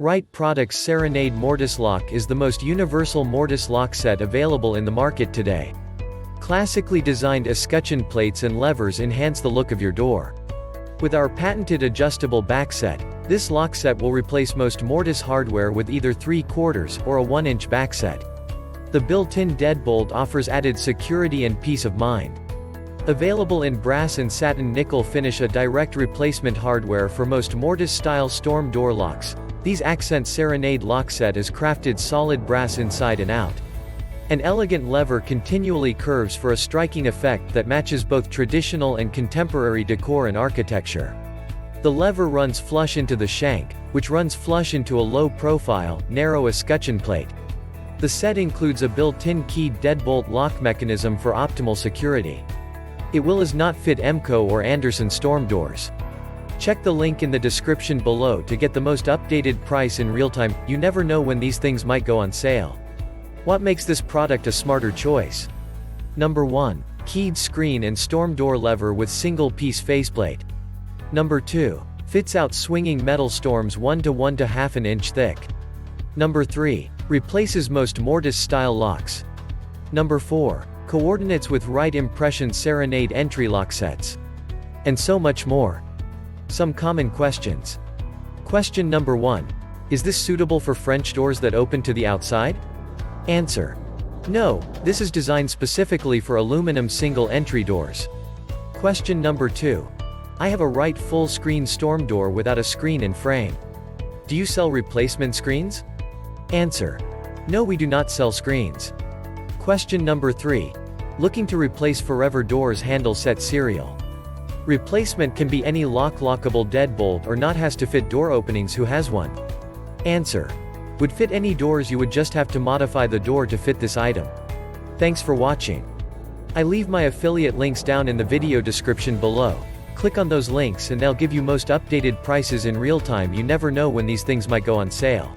Wright Products Serenade Mortise Lock is the most universal mortise lock set available in the market today. Classically designed escutcheon plates and levers enhance the look of your door. With our patented adjustable backset, this lock set will replace most mortise hardware with either 3/4 or a 1-inch backset. The built-in deadbolt offers added security and peace of mind. Available in brass and satin nickel finish, a direct replacement hardware for most mortise-style storm door locks. These Accents Serenade lock set is crafted solid brass inside and out. An elegant lever continually curves for a striking effect that matches both traditional and contemporary decor and architecture. The lever runs flush into the shank, which runs flush into a low-profile, narrow escutcheon plate. The set includes a built-in keyed deadbolt lock mechanism for optimal security. It will not fit Emco or Anderson storm doors. Check the link in the description below to get the most updated price in real time. You never know when these things might go on sale. What makes this product a smarter choice? Number 1. Keyed screen and storm door lever with single-piece faceplate. Number 2. Fits out swinging metal storms 1 to 1.5 inch thick. Number 3. Replaces most mortise-style locks. Number 4. Coordinates with Wright Impression Serenade entry lock sets. And so much more. Some common questions. Question number 1. Is this suitable for French doors that open to the outside? Answer. No, this is designed specifically for aluminum single-entry doors. Question number 2. I have a Wright full-screen storm door without a screen and frame. Do you sell replacement screens? Answer. No, we do not sell screens. Question number 3. Looking to replace forever doors handle set serial. Replacement can be any lockable deadbolt or not, has to fit door openings. Who has one? Answer. Would fit any doors, you would just have to modify the door to fit this item. Thanks for watching. I leave my affiliate links down in the video description below. Click on those links and they'll give you most updated prices in real time. You never know when these things might go on sale.